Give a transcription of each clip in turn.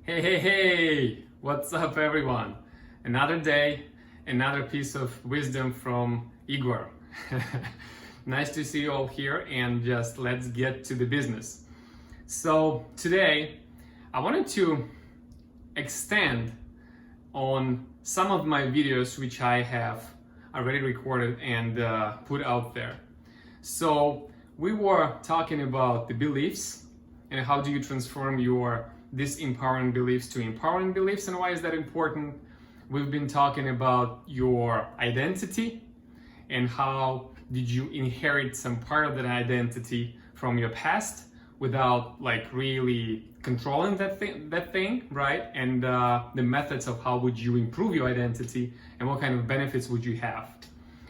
Hey, hey, hey! What's up, everyone? Another day, another piece of wisdom from Igor. Nice to see you all here, and just let's get to the business. So, today I wanted to extend on some of my videos which I have already recorded and put out there. So, we were talking about the beliefs and how do you transform your disempowering beliefs to empowering beliefs, and why is that important. We've been talking about your identity and how did you inherit some part of that identity from your past without really controlling that thing, right? And the methods of how would you improve your identity and what kind of benefits would you have.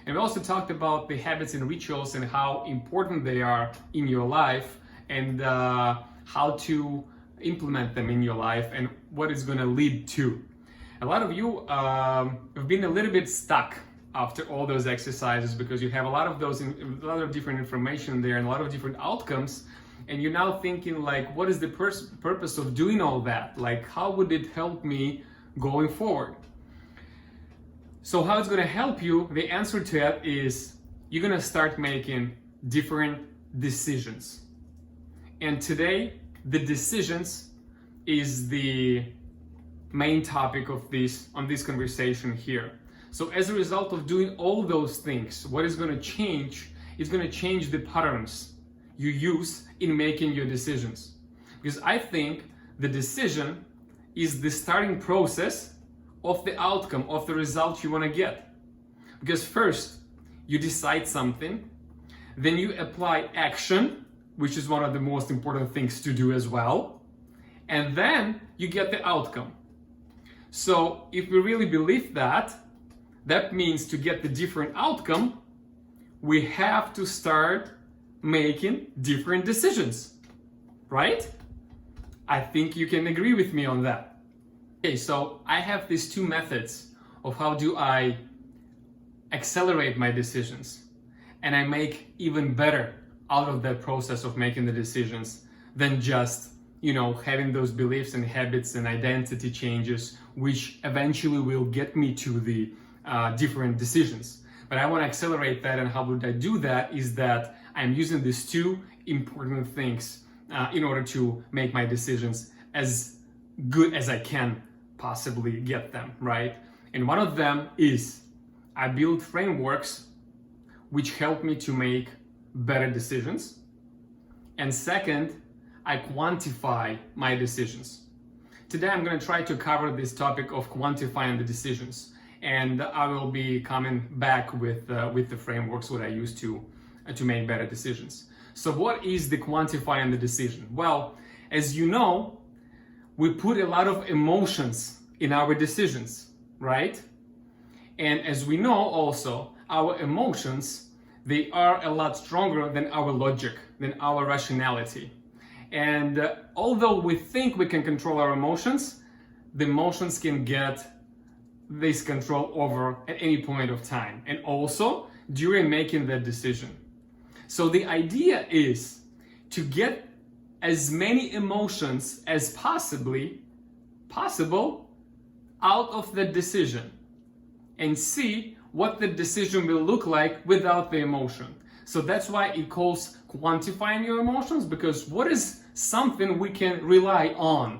And we also talked about the habits and rituals and how important they are in your life, and how to implement them in your life and what it's going to lead to. A lot of you have been a little bit stuck after all those exercises because you have a lot of different information there and a lot of different outcomes, and you're now thinking what is the purpose of doing all that? How would it help me going forward? So how it's going to help you, the answer to that is you're going to start making different decisions. And today, the decisions is the main topic of this conversation here. So as a result of doing all those things, what is going to change is going to change the patterns you use in making your decisions. Because I think the decision is the starting process of the outcome, of the result you want to get. Because first, you decide something, then you apply action, which is one of the most important things to do as well, and then you get the outcome. So if we really believe that means to get the different outcome, we have to start making different decisions, right? I think you can agree with me on that. Okay, so I have these two methods of how do I accelerate my decisions, and I make even better out of that process of making the decisions than just having those beliefs and habits and identity changes, which eventually will get me to the different decisions. But I want to accelerate that, and how would I do that is that I'm using these two important things in order to make my decisions as good as I can possibly get them, right? And one of them is I build frameworks which help me to make better decisions. And second, I quantify my decisions. Today I'm going to try to cover this topic of quantifying the decisions, and I will be coming back with the frameworks what I use to make better decisions. So what is the quantifying the decision? Well, as you know, we put a lot of emotions in our decisions, right? And as we know also, our emotions, they are a lot stronger than our logic, than our rationality. And although we think we can control our emotions, the emotions can get this control over at any point of time, and also during making that decision. So the idea is to get as many emotions as possible out of the decision and see what the decision will look like without the emotion. So that's why it calls quantifying your emotions, because what is something we can rely on?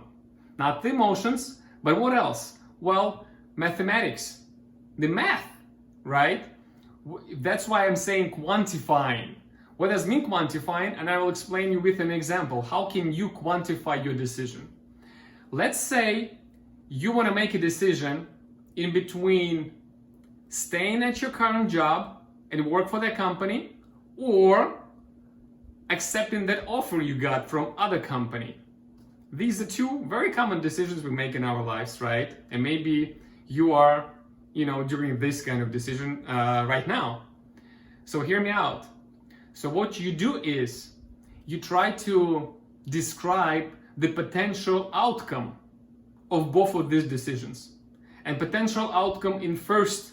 Not the emotions, but what else? Well, mathematics, the math, right? That's why I'm saying quantifying. What does mean quantifying? And I will explain you with an example. How can you quantify your decision? Let's say you want to make a decision in between staying at your current job and work for that company, or accepting that offer you got from other company. These are two very common decisions we make in our lives, right? And maybe you are, during this kind of decision right now. So hear me out. So what you do is you try to describe the potential outcome of both of these decisions. And potential outcome in first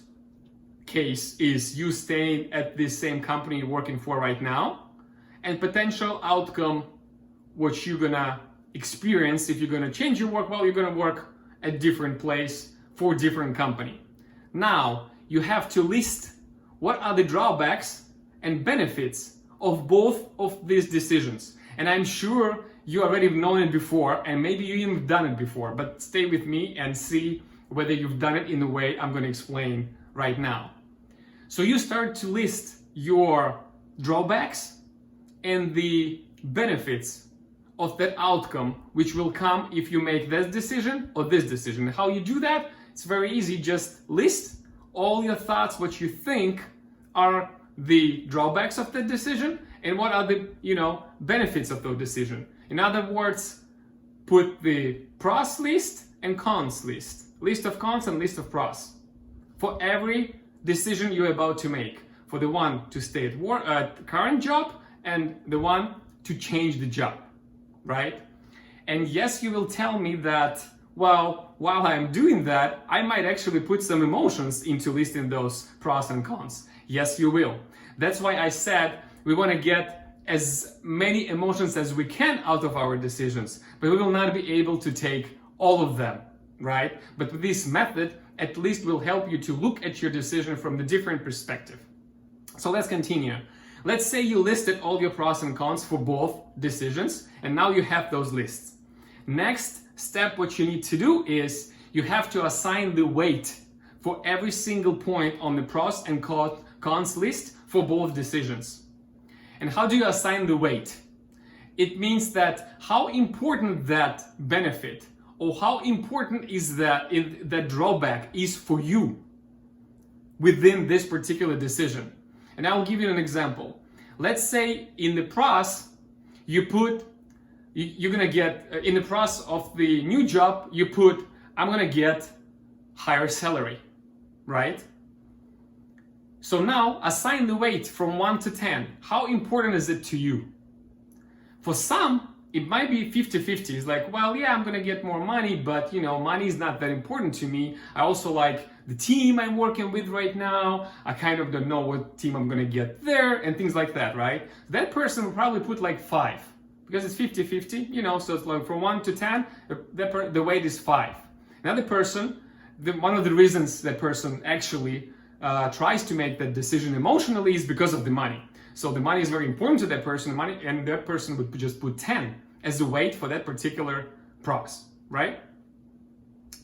case is you staying at this same company you're working for right now, and potential outcome what you're gonna experience. If you're going to change your work, well, you're going to work at different place for different company. Now, you have to list what are the drawbacks and benefits of both of these decisions. And I'm sure you already have known it before, and maybe you even done it before, but stay with me and see whether you've done it in the way I'm going to explain right now. So you start to list your drawbacks and the benefits of that outcome which will come if you make this decision or this decision. How you do that? It's very easy. Just list all your thoughts, what you think are the drawbacks of that decision and what are the benefits of the decision. In other words, put the pros list and cons list of cons and list of pros for every decision you're about to make, for the one to stay at work, current job, and the one to change the job, right? And yes, you will tell me that, well, while I'm doing that, I might actually put some emotions into listing those pros and cons. Yes, you will. That's why I said we want to get as many emotions as we can out of our decisions, but we will not be able to take all of them, right? But with this method, at least will help you to look at your decision from the different perspective. So let's continue. Let's say you listed all your pros and cons for both decisions, and now you have those lists. Next step, what you need to do is you have to assign the weight for every single point on the pros and cons list for both decisions. And how do you assign the weight? It means that how important that benefit or how important is that drawback is for you within this particular decision. And I'll give you an example. Let's say in the pros, you're gonna get, in the pros of the new job, you put, I'm gonna get higher salary, right? So now assign the weight from 1 to 10. How important is it to you? For some, it might be 50-50. It's like, well, yeah, I'm gonna get more money, but money is not that important to me. I also like the team I'm working with right now. I kind of don't know what team I'm gonna get there and things like that, right? That person will probably put like 5 because it's 50-50, so it's like from 1 to 10, the weight is 5. Another person, one of the reasons that person actually tries to make that decision emotionally is because of the money. So the money is very important to that person, and that person would just put 10 as the weight for that particular pros, right?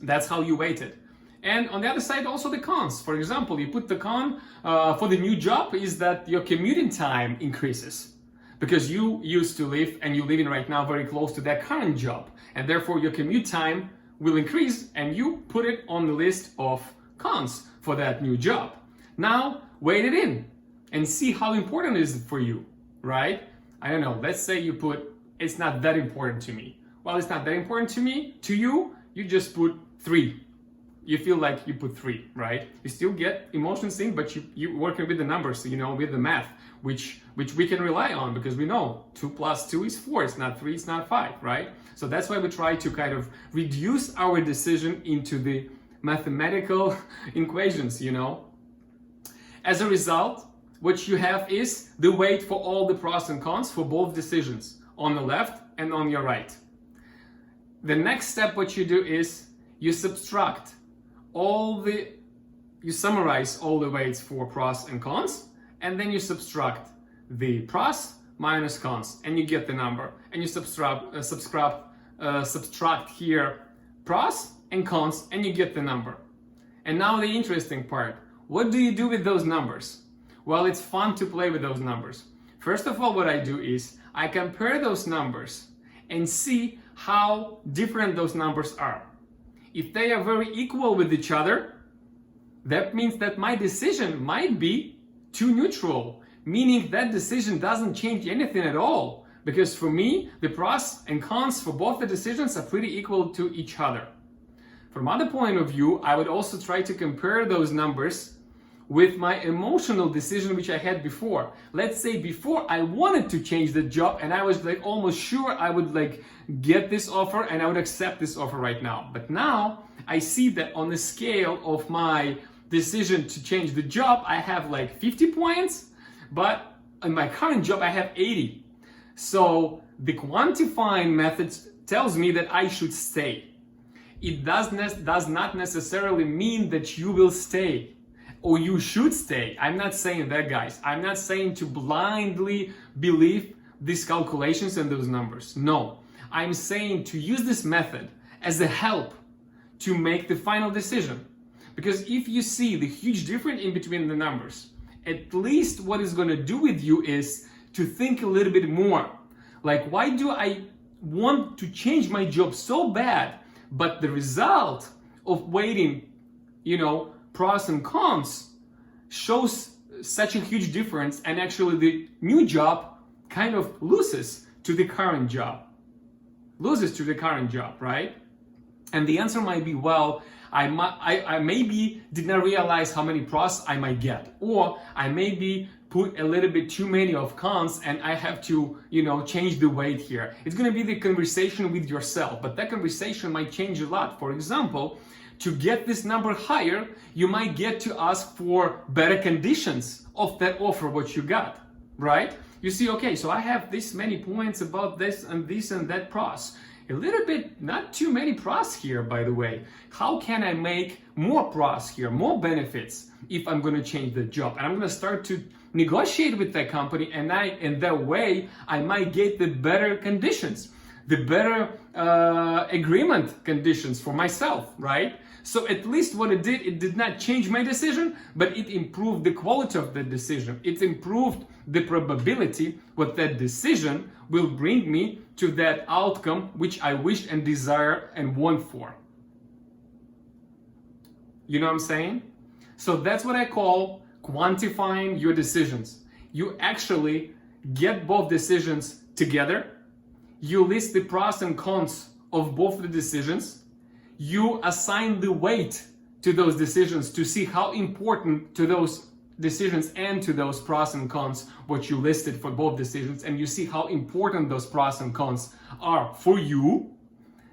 That's how you weight it. And on the other side, also the cons. For example, you put the con for the new job is that your commuting time increases because you used to live and you're living right now very close to that current job. And therefore your commute time will increase and you put it on the list of cons for that new job. Now, weight it in and see how important it is for you, right? I don't know, let's say you put, it's not that important to me. Well, it's not that important to me, to you, you just put 3. You feel like you put 3, right? You still get emotions in, but you're working with the numbers, with the math, which we can rely on because we know 2 plus 2 is 4, it's not 3, it's not 5, right? So that's why we try to kind of reduce our decision into the mathematical equations, As a result, what you have is the weight for all the pros and cons for both decisions on the left and on your right. The next step, what you do is you subtract you summarize all the weights for pros and cons, and then you subtract the pros minus cons, and you get the number. And you subtract here pros and cons, and you get the number. And now the interesting part, what do you do with those numbers? Well, it's fun to play with those numbers. First of all, what I do is I compare those numbers and see how different those numbers are. If they are very equal with each other, that means that my decision might be too neutral, meaning that decision doesn't change anything at all. Because for me, the pros and cons for both the decisions are pretty equal to each other. From other point of view, I would also try to compare those numbers with my emotional decision which I had before. Let's say before I wanted to change the job and I was like almost sure I would get this offer and I would accept this offer right now. But now I see that on the scale of my decision to change the job, I have 50 points, but in my current job I have 80. So the quantifying methods tells me that I should stay. It does not necessarily mean that you will stay or you should stay. I'm not saying that, guys. I'm not saying to blindly believe these calculations and those numbers. No, I'm saying to use this method as a help to make the final decision. Because if you see the huge difference in between the numbers, at least what it's going to do with you is to think a little bit more. Like, why do I want to change my job so bad, but the result of weighting, pros and cons shows such a huge difference, and actually the new job kind of loses to the current job, right? And the answer might be, well, I maybe did not realize how many pros I might get, or I maybe put a little bit too many of cons and I have to, change the weight here. It's going to be the conversation with yourself, but that conversation might change a lot. For example, to get this number higher, you might get to ask for better conditions of that offer, what you got, right? You see, okay, so I have this many points about this and that pros. A little bit, not too many pros here, by the way. How can I make more pros here, more benefits if I'm going to change the job? And I'm going to start to negotiate with that company, and in that way, I might get the better conditions, the better agreement conditions for myself, right? So at least what it did not change my decision, but it improved the quality of the decision. It improved the probability what that decision will bring me to that outcome which I wish and desire and want for. You know what I'm saying? So that's what I call quantifying your decisions. You actually get both decisions together. You list the pros and cons of both the decisions. You assign the weight to those decisions to see how important to those decisions and to those pros and cons what you listed for both decisions, and you see how important those pros and cons are for you.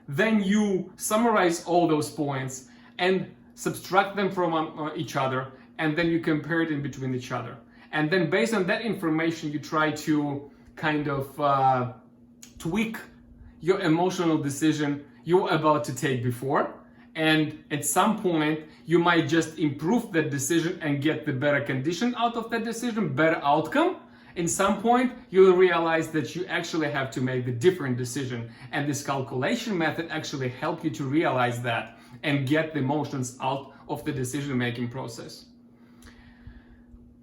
Then you summarize all those points and subtract them from each other, and then you compare it in between each other. And then based on that information, you try to kind of tweak your emotional decision you're about to take before. And at some point, you might just improve that decision and get the better condition out of that decision, better outcome. In some point, you'll realize that you actually have to make the different decision. And this calculation method actually helps you to realize that and get the emotions out of the decision-making process.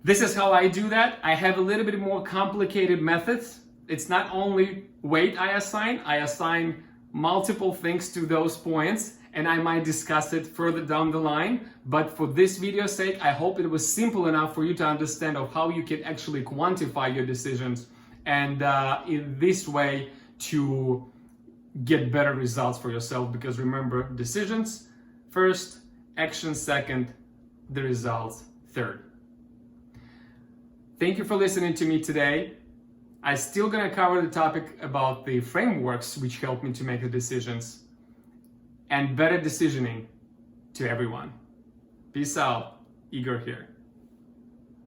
This is how I do that. I have a little bit more complicated methods. It's not only weight I assign multiple things to those points, and I might discuss it further down the line. But for this video's sake, I hope it was simple enough for you to understand of how you can actually quantify your decisions, and in this way to get better results for yourself. Because remember, decisions first, action second, the results third. Thank you for listening to me today. I'm still going to cover the topic about the frameworks which help me to make the decisions, and better decisioning to everyone. Peace out. Igor here.